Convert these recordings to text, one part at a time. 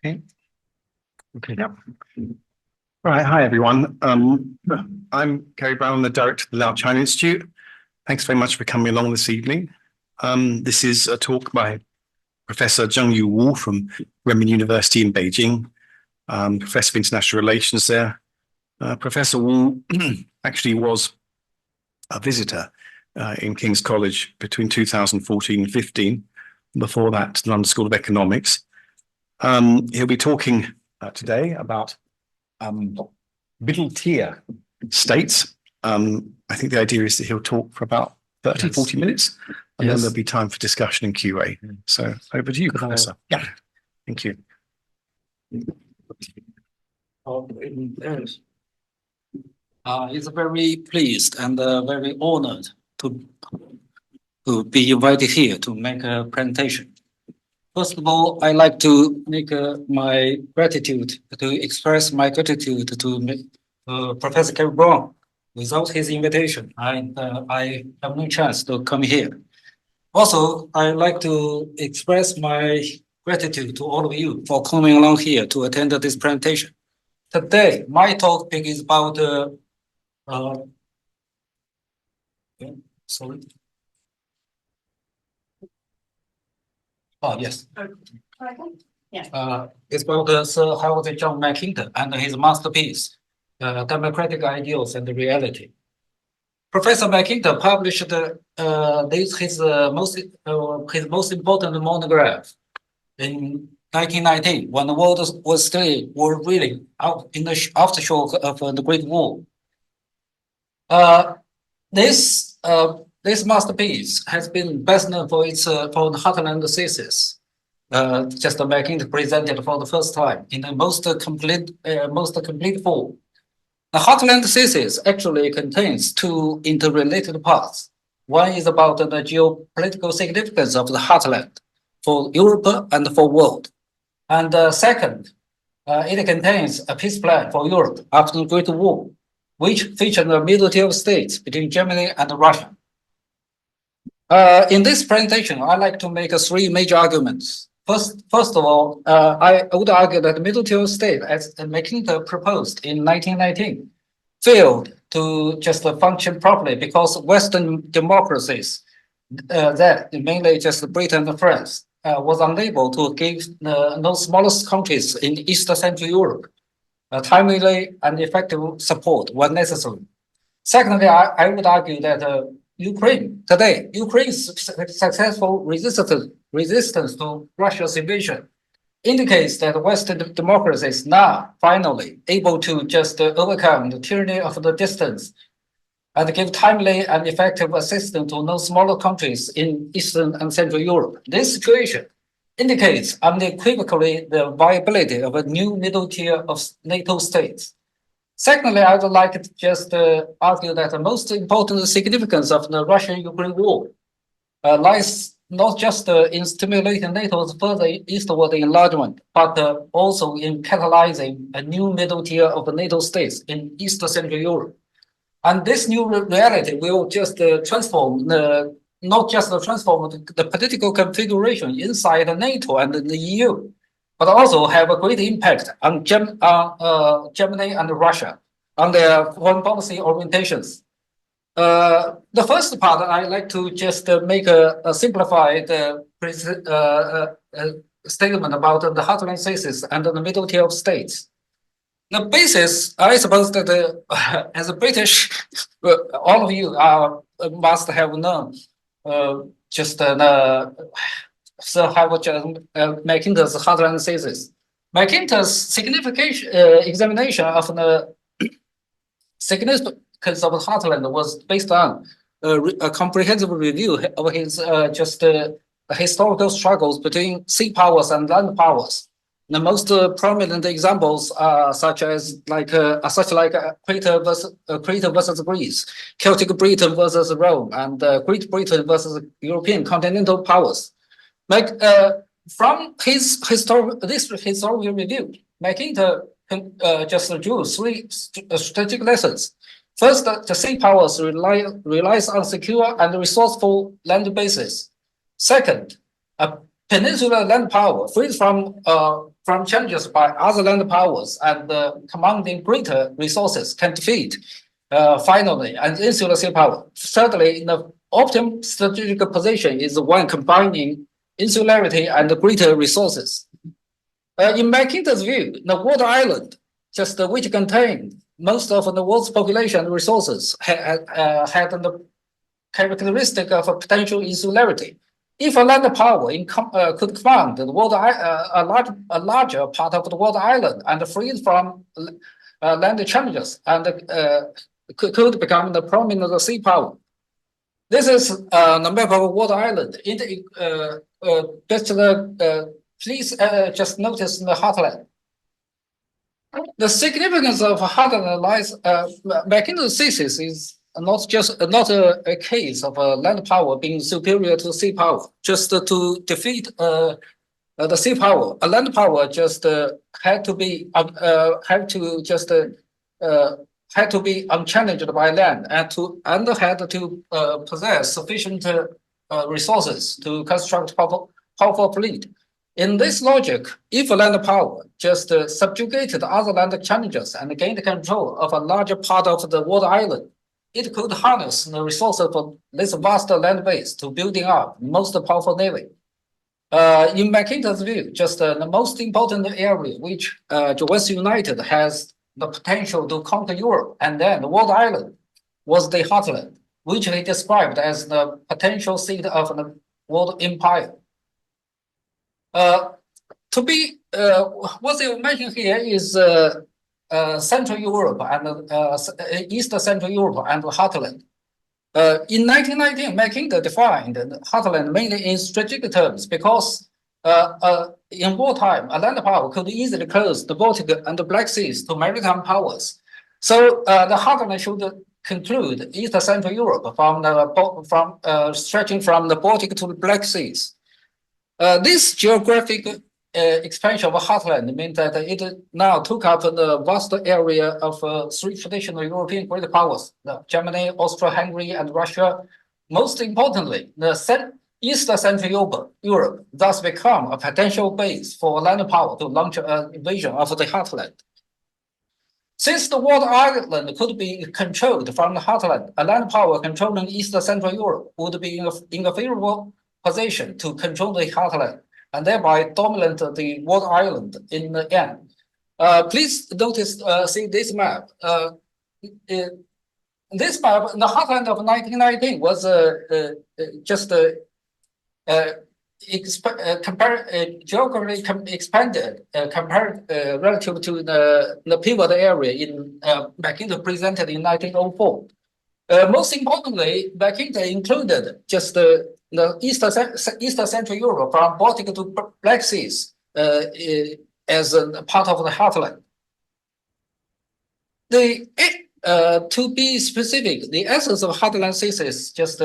Okay. Okay. Yep. All right. Hi, everyone. I'm Gary Brown, the director of the Lau China Institute. Thanks very much for coming along this evening. This is a talk by Professor Zhengyu Wu from Renmin University in Beijing, Professor of International Relations there. Professor Wu actually was a visitor in King's College between 2014 and 15. Before that, London School of Economics. He'll be talking today about middle tier states. I think the idea is that he'll talk for about 30, 40 minutes, and then there'll be time for discussion and QA. So over to you, Professor. Yeah. Thank you. It's very pleased and very honored to be invited here to make a presentation. First of all, I'd like to make my gratitude, to express my gratitude to Professor Gary Brown. Without his invitation, I have no chance to come here. Also, I'd like to express my gratitude to all of you for coming along here to attend this presentation. Today, my topic is about sorry. Oh, yes. It's about Sir Howard John Mackinder and his masterpiece, Democratic Ideals and the Reality. Professor Mackinder published his most important monograph in 1919, when the world was still reeling out in the aftershock of the Great War. This masterpiece has been best known for its for the heartland thesis. Just Mackinder presented for the first time in the most complete form. The heartland thesis actually contains two interrelated parts. One is about the geopolitical significance of the heartland for Europe and for world. And second, it contains a peace plan for Europe after the Great War, which featured the middle tier of states between Germany and Russia. In this presentation, I'd like to make three major arguments. First of all, I would argue that the middle tier state, as Mackinder proposed in 1919, failed to just function properly because Western democracies, that mainly just Britain and France, was unable to give those smallest countries in East Central Europe timely and effective support when necessary. Secondly, I would argue that Ukraine's successful resistance to Russia's invasion indicates that Western democracies now finally able to just overcome the tyranny of the distance and give timely and effective assistance to those smaller countries in Eastern and Central Europe. This situation indicates unequivocally the viability of a new middle tier of NATO states. Secondly, I would like to just argue that the most important significance of the Russia-Ukraine war lies not just in stimulating NATO's further eastward enlargement, but also in catalyzing a new middle tier of the NATO states in East Central Europe. And this new reality will just transform not just transform the political configuration inside NATO and the EU, but also have a great impact on Germany and Russia on their foreign policy orientations. The first part, I'd like to just make a simplified statement about the heartland thesis and the middle tier of states. The basis, I suppose that as a British, all of you must have known Sir Howard Mackinder's heartland thesis. Mackinder's significant examination of the significance of the heartland was based on a comprehensive review of his historical struggles between sea powers and land powers. The most prominent examples are such like Crete versus Greece, Celtic Britain versus Rome, and Great Britain versus European continental powers. From his historical review, Mackinder just drew three strategic lessons. First, the sea powers relies on secure and resourceful land bases. Second, peninsular land power, freed from challenges by other land powers and commanding greater resources, can defeat finally an insular sea power. Thirdly, the optimum strategic position is the one combining insularity and greater resources. In Mackinder's view, the water island, just which contained most of the world's population and resources, had the characteristic of a potential insularity. If a land power could command the water, a larger part of the water island and freed from land challenges and could become the prominent sea power. This is the map of water island. Please just notice the heartland. The significance of heartland lies. Mackinder's thesis is not a case of land power being superior to sea power, just to defeat the sea power. A land power just had to be unchallenged by land and had to possess sufficient resources to construct powerful fleet. In this logic, if a land power just subjugated other land challenges and gained control of a larger part of the water island, it could harness the resources of this vast land base to building up the most powerful navy. In Mackinder's view, just the most important area which West United has the potential to conquer Europe and then the water island was the heartland, which he described as the potential seat of the world empire. What they mention here is Central Europe and East Central Europe and the heartland. In 1919, Mackinder defined the heartland mainly in strategic terms because in wartime, a land power could easily close the Baltic and the Black Seas to maritime powers. So the heartland should conclude East Central Europe stretching from the Baltic to the Black Seas. This geographic expansion of heartland meant that it now took up the vast area of three traditional European great powers: Germany, Austria-Hungary, and Russia. Most importantly, the East Central Europe thus become a potential base for land power to launch an invasion of the heartland. Since the water island could be controlled from the heartland, a land power controlling East Central Europe would be in a favorable position to control the heartland and thereby dominate the water island in the end. Please notice, see this map. This map, the heartland of 1919 was geographically expanded compared relative to the pivot area in Mackinder presented in 1904. Most importantly, Mackinder included just the East Central Europe from Baltic to Black Seas as a part of the heartland. To be specific, the essence of heartland thesis just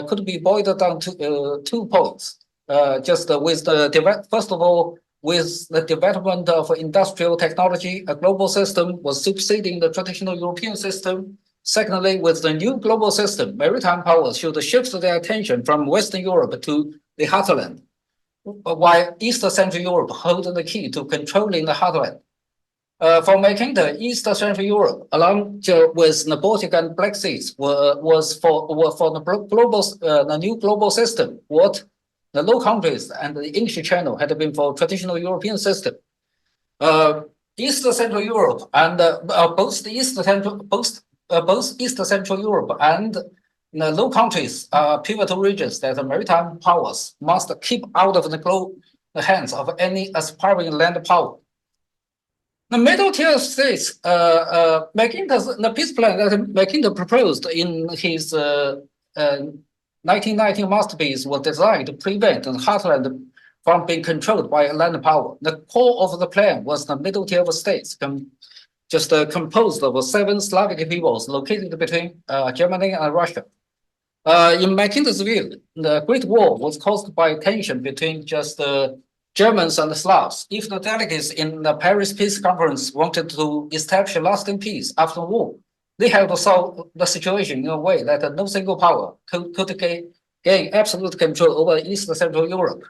could be boiled down to 2 points. First of all, with the development of industrial technology, a global system was superseding the traditional European system. Secondly, with the new global system, maritime powers should shift their attention from Western Europe to the heartland, while East Central Europe hold the key to controlling the heartland. For Mackinder, East Central Europe, along with the Baltic and Black Seas, was for the new global system what the Low Countries and the English Channel had been for traditional European system. East Central Europe and both East Central Europe and the Low Countries are pivotal regions that the maritime powers must keep out of the hands of any aspiring land power. The middle tier states, the peace plan that Mackinder proposed in his 1919 masterpiece was designed to prevent the heartland from being controlled by a land power. The core of the plan was the middle tier of states, composed of 7 Slavic peoples located between Germany and Russia. In Mackinder's view, the Great War was caused by tension between the Germans and the Slavs. If the delegates in the Paris Peace Conference wanted to establish lasting peace after the war, they had to solve the situation in a way that no single power could gain absolute control over East Central Europe.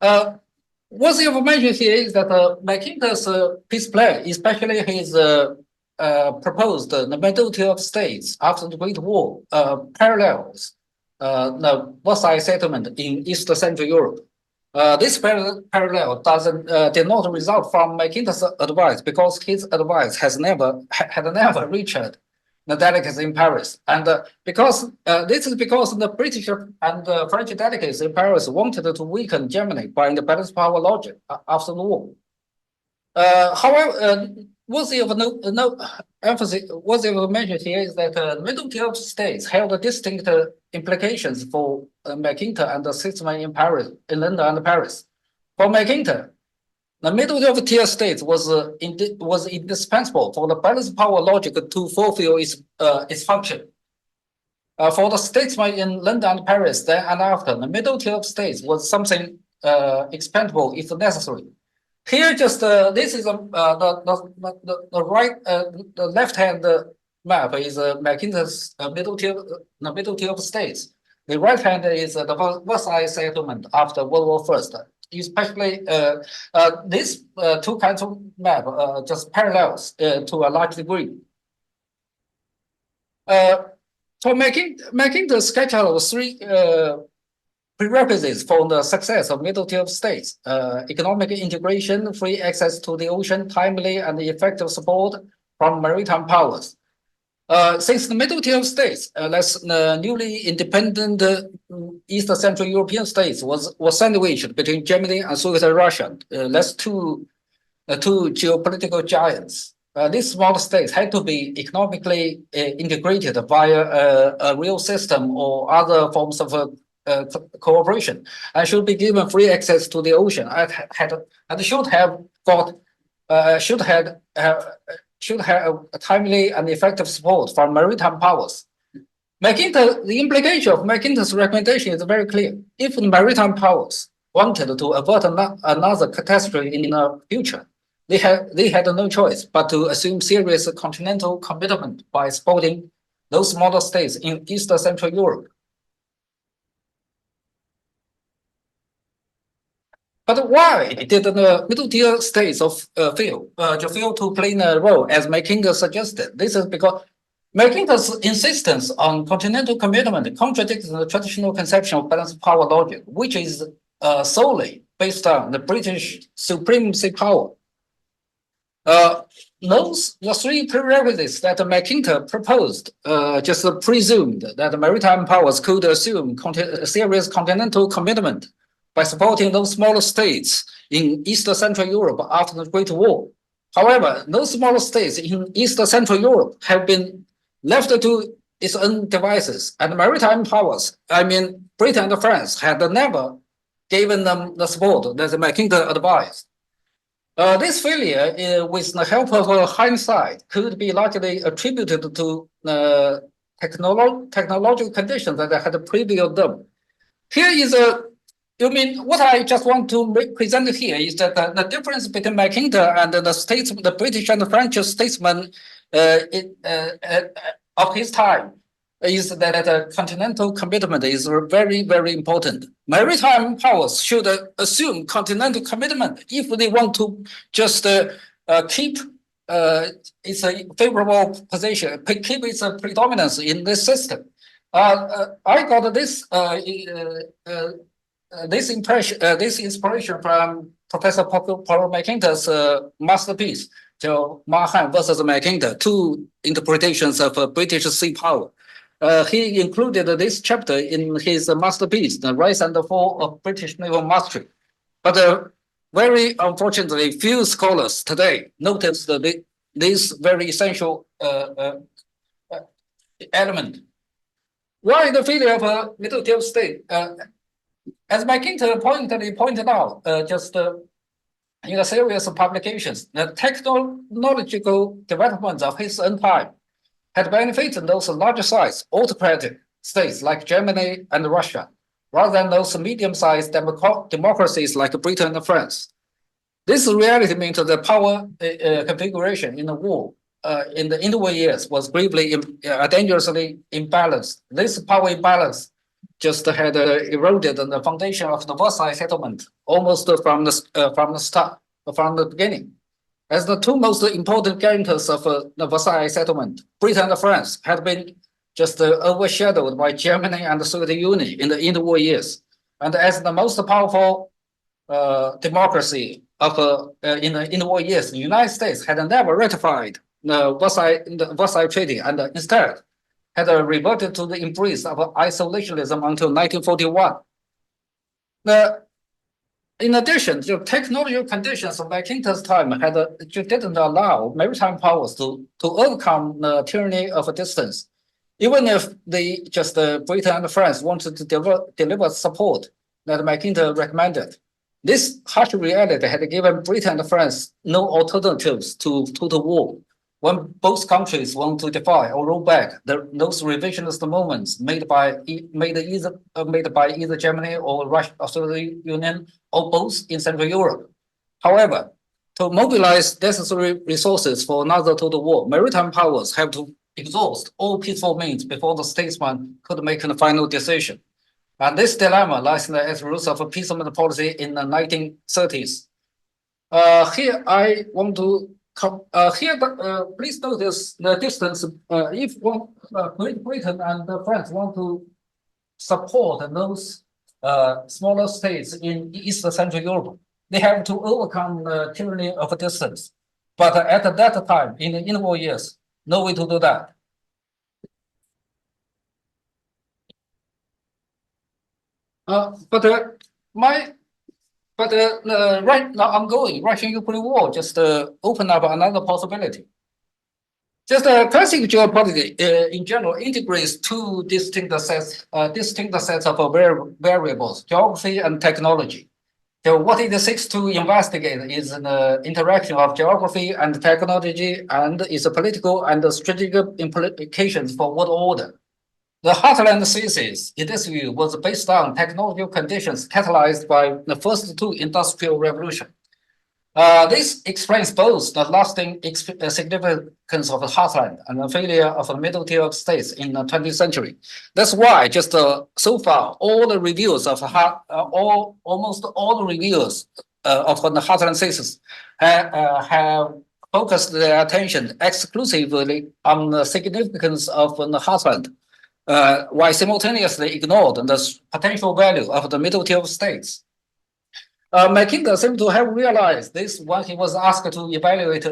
What's the information here is that Mackinder's peace plan, especially his proposed the majority of states after the Great War, parallels the Versailles settlement in East Central Europe. This parallel did not result from Mackinder's advice because his advice had never reached the delegates in Paris, and this is because the British and French delegates in Paris wanted to weaken Germany by the balance power logic after the war. However, worthy of emphasis, worthy of mention here is that the middle tier of states held distinct implications for Mackinder and the system in Paris, in London and Paris. For Mackinder, the middle tier states was indispensable for the balance power logic to fulfill its function. For the statesmen in London and Paris, then and after, the middle tier of states was something expendable if necessary. Here, just this is the left hand map is Mackinder's middle tier of states. The right hand is the Versailles settlement after World War I. Especially these two kinds of map just parallels to a large degree. So Mackinder sketch out three prerequisites for the success of middle tier of states: economic integration, free access to the ocean, timely and effective support from maritime powers. Since the middle tier of states, newly independent East Central European states was sandwiched between Germany and Soviet Russia, that's two geopolitical giants. These small states had to be economically integrated via a real system or other forms of cooperation, and should be given free access to the ocean, and should have a timely and effective support from maritime powers. The implication of Mackinder's recommendation is very clear. If the maritime powers wanted to avert another catastrophe in the future, they had no choice but to assume serious continental commitment by supporting those smaller states in East Central Europe. But why did the middle tier states fail to play a role as Mackinder suggested? This is because Mackinder's insistence on continental commitment contradicts the traditional conception of balanced power logic, which is solely based on the British supremacy power. The three prerequisites that Mackinder proposed just presumed that the maritime powers could assume serious continental commitment by supporting those smaller states in East Central Europe after the Great War. However, those smaller states in East Central Europe have been left to its own devices, and maritime powers, I mean Britain and France, had never given them the support that Mackinder advised. This failure, with the help of hindsight, could be largely attributed to technological conditions that had prevailed them. Here is what I just want to present here is that the difference between Mackinder and the British and the French statesmen of his time is that a continental commitment is very, very important. Maritime powers should assume continental commitment if they want to just keep its favorable position, keep its predominance in this system. I got this inspiration from Professor Paul Mackinder's masterpiece, Mahan versus Mackinder, two interpretations of British sea power. He included this chapter in his masterpiece, The Rise and the Fall of British Naval Mastery. But very unfortunately, few scholars today noticed this very essential element. Why the failure of a middle tier state? As Mackinder pointed out, in a series of publications, the technological developments of his own time had benefited those larger-sized autocratic states like Germany and Russia, rather than those medium-sized democracies like Britain and France. This reality meant the power configuration in the war in the interwar years was gravely dangerously imbalanced. This power imbalance just had eroded the foundation of the Versailles settlement almost from the beginning. As the two most important guarantors of the Versailles settlement, Britain and France had been just overshadowed by Germany and the Soviet Union in the interwar years. And as the most powerful democracy in the interwar years, the United States had never ratified the Versailles Treaty and instead had reverted to the embrace of isolationism until 1941. In addition, the technological conditions of Mackindor's time didn't allow maritime powers to overcome the tyranny of a distance. Even if Britain and France wanted to deliver support that Mackinder recommended, this harsh reality had given Britain and France no alternatives to total war. When both countries want to defy or roll back those revisionist movements made by either Germany or Russia or Soviet Union or both in Central Europe. However, to mobilize necessary resources for another total war, maritime powers have to exhaust all peaceful means before the statesman could make a final decision. And this dilemma lies at the roots of appeasement policy in the 1930s. Here I want to please notice the distance. If Great Britain and France want to support those smaller states in East Central Europe, they have to overcome the tyranny of a distance. But at that time, in the interwar years, no way to do that. Right now, ongoing Russian-Ukraine war just open up another possibility. Just classic geopolitics in general integrates two distinct sets of variables: geography and technology. So what it seeks to investigate is the interaction of geography and technology and its political and strategic implications for world order. The heartland thesis, in this view, was based on technological conditions catalyzed by the first two industrial revolutions. This explains both the lasting significance of the heartland and the failure of the middle tier of states in the 20th century. That's why so far all the reviews of almost all the reviews of the heartland thesis have focused their attention exclusively on the significance of the heartland, while simultaneously ignored the potential value of the middle tier of states. Mackinder seemed to have realized this when he was asked to reevaluate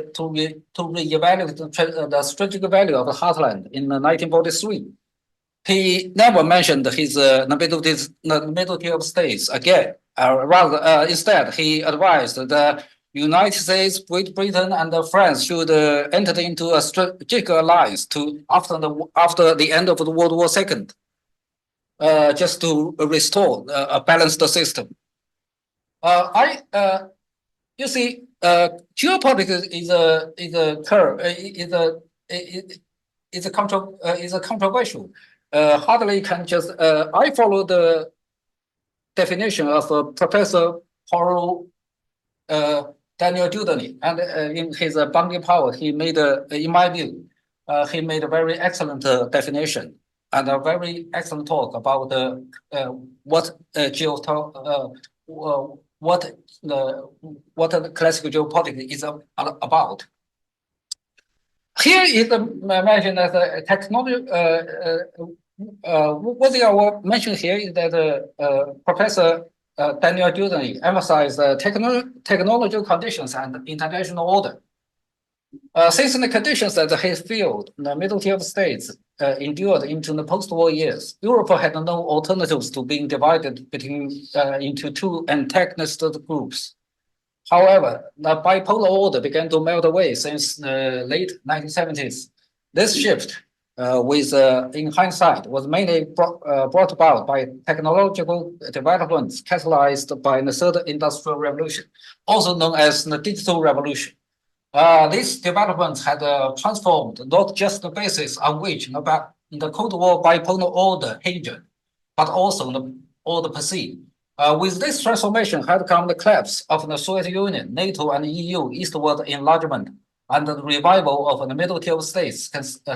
the strategic value of the heartland in 1943. He never mentioned the middle tier of states again. Instead, he advised the United States, Great Britain, and France should enter into a strategic alliance after the end of the World War II, just to restore a balanced system. You see, geopolitics is a controversial. Hardly can just. I follow the definition of Professor Paul Daniel Dudley, and in his Bounding Power, he made, in my view, he made a very excellent definition and a very excellent talk about what the classical geopolitics is about. Here is mentioned as a technology. What they are mentioned here is that Professor Daniel Dudley emphasized technological conditions and international order. Since the conditions that he felt the middle tier of states endured into the post-war years, Europe had no alternatives to being divided into two antagonist groups. However, the bipolar order began to melt away since the late 1970s. This shift, in hindsight, was mainly brought about by technological developments catalyzed by the third industrial revolution, also known as the digital revolution. These developments had transformed not just the basis on which the Cold War bipolar order hinged, but also the order per se. With this transformation had come the collapse of the Soviet Union, NATO, and EU eastward enlargement, and the revival of the middle tier of states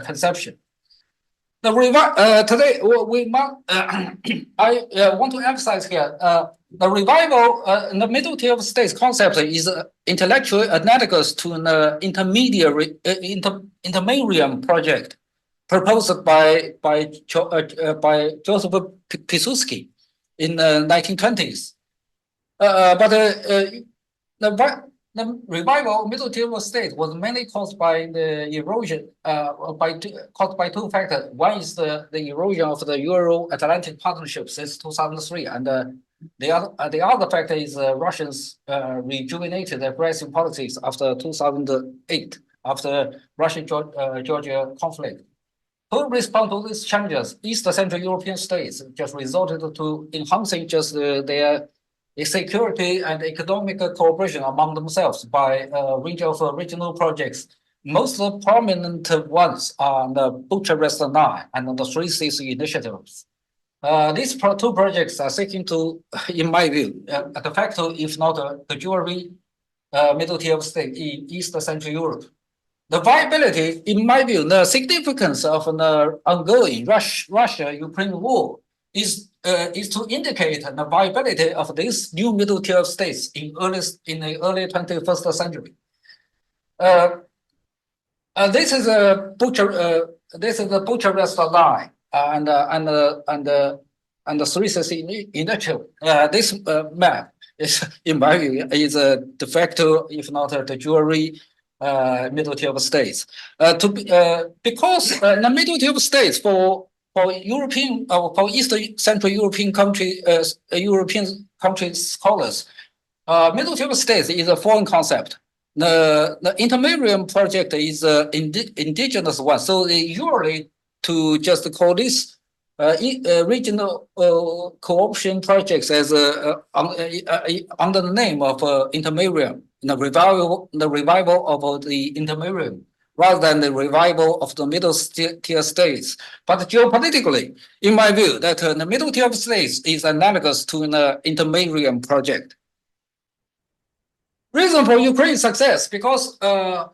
conception. Today I want to emphasize here the revival in the middle tier of states concept is intellectually analogous to an intermediate project proposed by Joseph Pilsudski in the 1920s. The revival of middle tier state was mainly caused by the erosion, caused by two factors. One is the erosion of the Euro-Atlantic Partnership since 2003, and the other factor is Russians rejuvenated aggressive policies after 2008, after Russian-Georgia conflict. To respond to these challenges, East Central European states just resorted to enhancing just their security and economic cooperation among themselves by a range of regional projects. Most prominent ones are the Bucharest Line and the Three Seas initiatives. These two projects are seeking to, in my view, de facto, if not the jewelry middle tier of state in East Central Europe. The viability, in my view, the significance of the ongoing Russia-Ukraine war is to indicate the viability of these new middle tier states in the early 21st century. This is a Bucharest Line and the Three Seas initiative. This map is, in my view, is a de facto, if not the jewelry middle tier states. Because the middle tier states for European for East Central European country scholars, middle tier states is a foreign concept. The intermediate project is indigenous one, so they usually to just call this regional cooperation projects as under the name of intermediate, the revival of the intermediate, rather than the revival of the middle tier states. But geopolitically, in my view, that the middle tier states is analogous to an intermediate project. Reason for Ukraine's success, because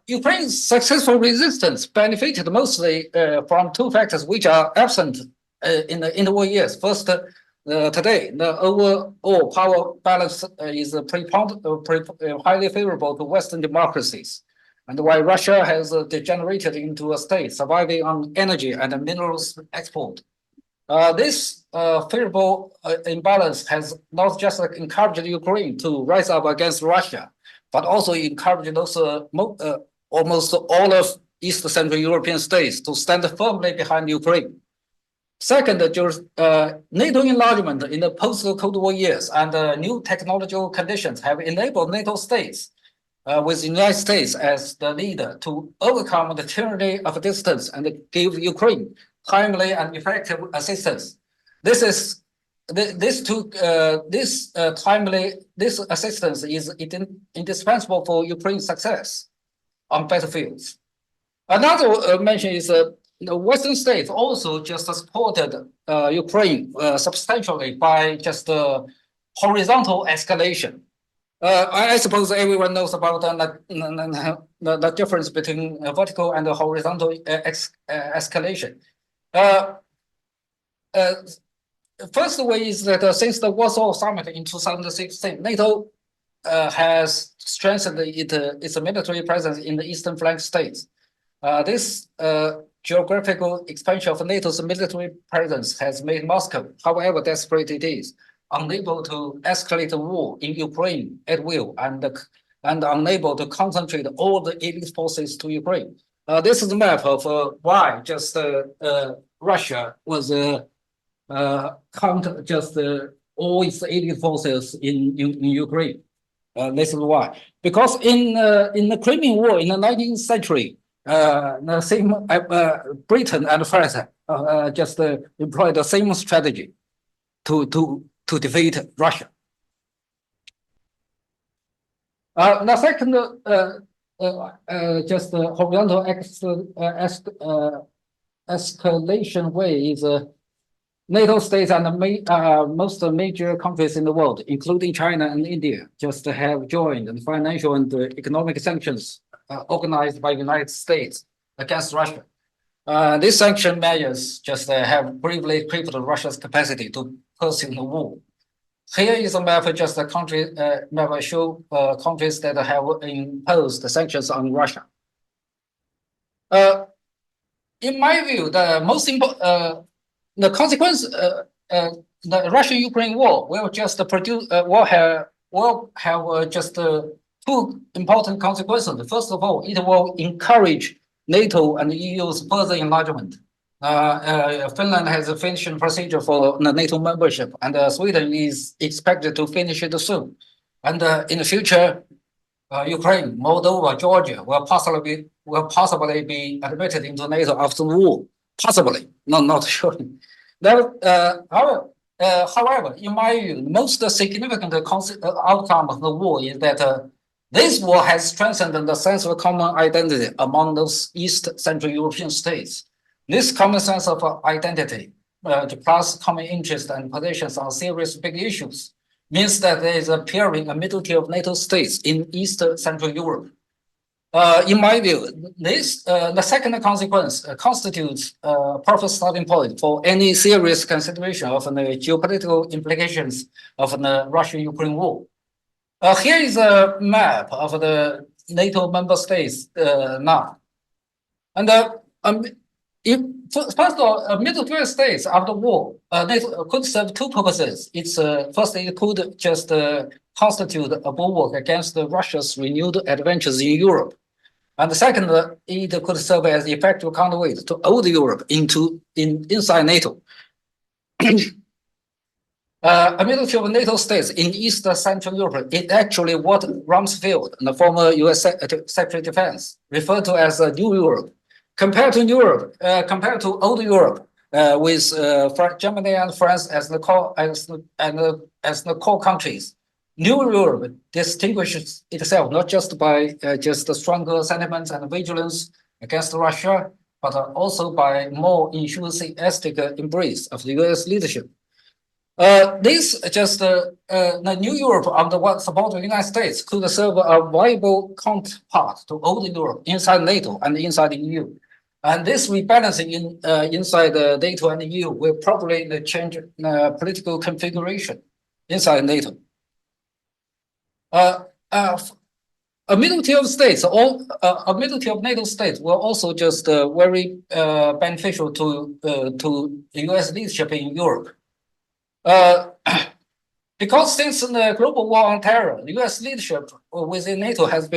Ukraine's successful resistance benefited mostly from two factors which are absent in the interwar years. First, today, the overall power balance is highly favorable to Western democracies. And while Russia has degenerated into a state surviving on energy and minerals export, this favorable imbalance has not just encouraged Ukraine to rise up against Russia, but also encouraged those almost all of East Central European states to stand firmly behind Ukraine. Second, NATO enlargement in the post-Cold War years and new technological conditions have enabled NATO states, with the United States as the leader, to overcome the tyranny of distance and give Ukraine timely and effective assistance. This assistance is indispensable for Ukraine's success on battlefields. Another mention is the Western states also just supported Ukraine substantially by just horizontal escalation. I suppose everyone knows about the difference between vertical and horizontal escalation. First way is that since the Warsaw Summit in 2016, NATO has strengthened its military presence in the eastern flank states. This geographical expansion of NATO's military presence has made Moscow, however desperate it is, unable to escalate the war in Ukraine at will and unable to concentrate all the elite forces to Ukraine. This is a map of why just Russia was count just all its elite forces in Ukraine. This is why, because in the Crimean War in the 19th century, the same Britain and France just employed the same strategy to defeat Russia. The second, just horizontal escalation way is NATO states and most major countries in the world, including China and India, just have joined in financial and economic sanctions organized by the United States against Russia. These sanction measures just have briefly crippled Russia's capacity to pursue the war. Here is a map just the country map show countries that have imposed the sanctions on Russia. In my view, the most important the consequence the Russia-Ukraine war will just produce will have just two important consequences. First of all, it will encourage NATO and the EU's further enlargement. Finland has a finishing procedure for the NATO membership, and Sweden is expected to finish it soon. And in the future, Ukraine, Moldova, Georgia will possibly be admitted into NATO after the war. Possibly, not sure. However, in my view, the most significant outcome of the war is that this war has strengthened the sense of common identity among those East Central European states. This common sense of identity, plus common interest and positions on serious big issues, means that there is appearing a middle tier of NATO states in East Central Europe. In my view, the second consequence constitutes a perfect starting point for any serious consideration of the geopolitical implications of the Russia-Ukraine war. Here is a map of the NATO member states now. And first of all, middle tier states after war, NATO could serve two purposes. First, it could just constitute a bulwark against Russia's renewed adventures in Europe. And the second, it could serve as effective counterweight to old Europe inside NATO. A middle tier of NATO states in East Central Europe is actually what Rumsfeld, the former US Secretary of Defense, referred to as New Europe. Compared to old Europe, with Germany and France as the core countries, New Europe distinguishes itself not just by just the stronger sentiments and vigilance against Russia, but also by more enthusiastic embrace of the US leadership. The New Europe under what support of the United States could serve a viable counterpart to old Europe inside NATO and inside the EU. And this rebalancing inside NATO and the EU will probably change political configuration inside NATO. A middle tier of states, a middle tier of NATO states will also just very beneficial to the US leadership in Europe. Because since the global war on terror, the US leadership within NATO has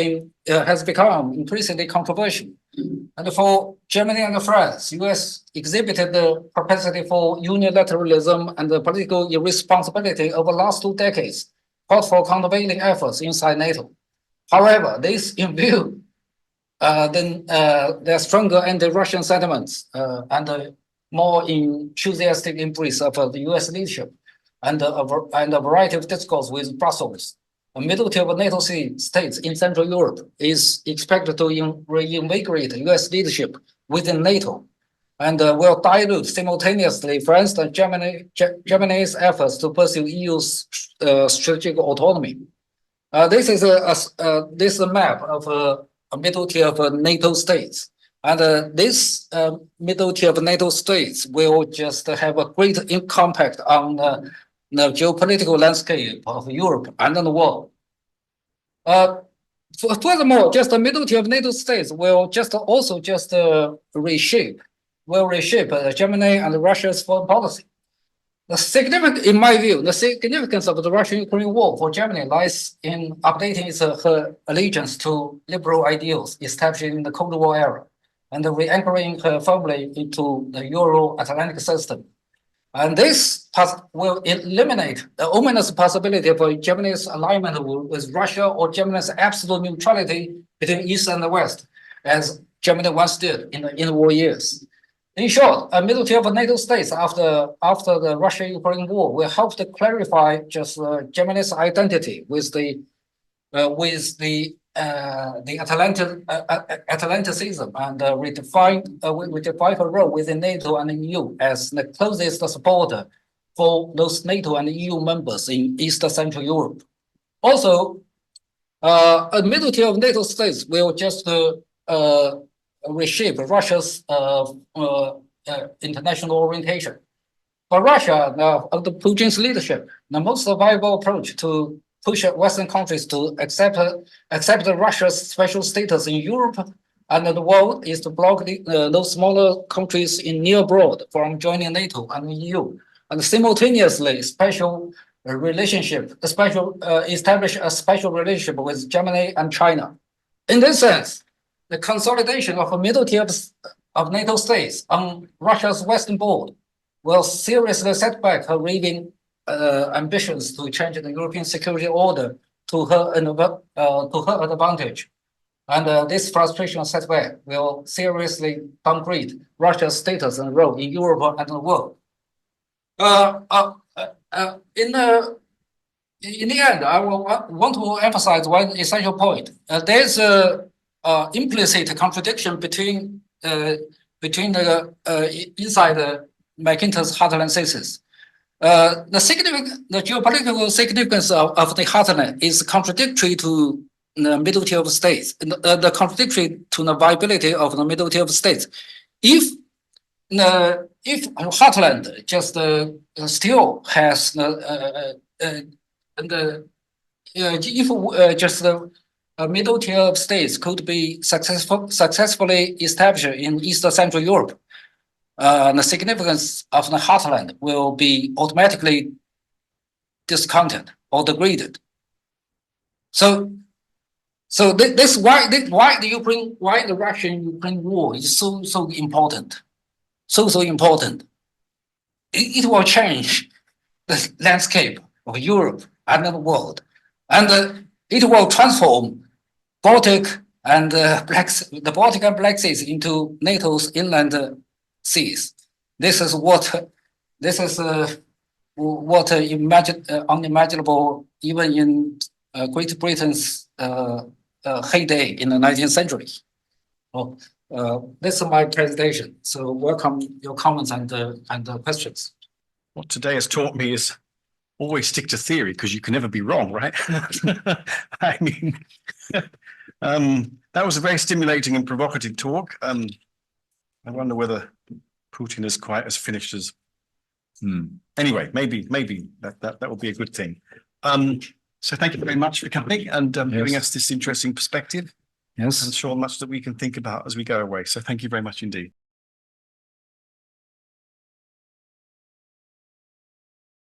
become increasingly controversial. And for Germany and France, US exhibited the propensity for unilateralism and the political irresponsibility over the last 2 decades, called for countervailing efforts inside NATO. However, this in view their stronger anti-Russian sentiments and a more enthusiastic embrace of the US leadership and a variety of discourse with Brussels. A middle tier of NATO states in Central Europe is expected to reinvigorate US leadership within NATO and will dilute simultaneously France and Germany's efforts to pursue EU's strategic autonomy. This is a map of a middle tier of NATO states. And this middle tier of NATO states will just have a great impact on the geopolitical landscape of Europe and the world. Furthermore, just the middle tier of NATO states will also reshape Germany and Russia's foreign policy. In my view, the significance of the Russian-Ukraine war for Germany lies in updating her allegiance to liberal ideals established in the Cold War era and re-anchoring her firmly into the Euro-Atlantic system. And this will eliminate the ominous possibility of Germany's alignment with Russia or Germany's absolute neutrality between East and the West, as Germany once did in the war years. In short, a middle tier of NATO states after the Russia-Ukraine war will help to clarify just Germany's identity with the Atlanticism and redefine her role within NATO and the EU as the closest supporter for those NATO and EU members in East Central Europe. Also, a middle tier of NATO states will just reshape Russia's international orientation. For Russia, under Putin's leadership, the most viable approach to push Western countries to accept Russia's special status in Europe and the world is to block those smaller countries in near abroad from joining NATO and the EU, and simultaneously establish a special relationship with Germany and China. In this sense, the consolidation of a middle tier of NATO states on Russia's western border will seriously set back her raving ambitions to change the European security order to her advantage. And this frustration setback will seriously downgrade Russia's status and role in Europe and the world. In the end, I will want to emphasize one essential point. There's a implicit contradiction between inside Mackinder's heartland thesis. The geopolitical significance of the heartland is contradictory to the middle tier of states, the contradictory to the viability of the middle tier of states. If heartland just still has just the middle tier of states could be successfully established in East Central Europe, the significance of the heartland will be automatically discounted or degraded. So this why the Russian-Ukraine war is so important, so important. It will change the landscape of Europe and the world, and it will transform Baltic and the Baltic and Black Seas into NATO's inland seas. This is unimaginable even in Great Britain's heyday in the 19th century. This is my presentation. So welcome your comments and questions. What today has taught me is always stick to theory, because you can never be wrong, right? I mean, that was a very stimulating and provocative talk. I wonder whether Putin is quite as finished as. Anyway, maybe that will be a good thing. So thank you very much for coming and giving us this interesting perspective. Yes, I'm sure much that we can think about as we go away. So thank you very much indeed.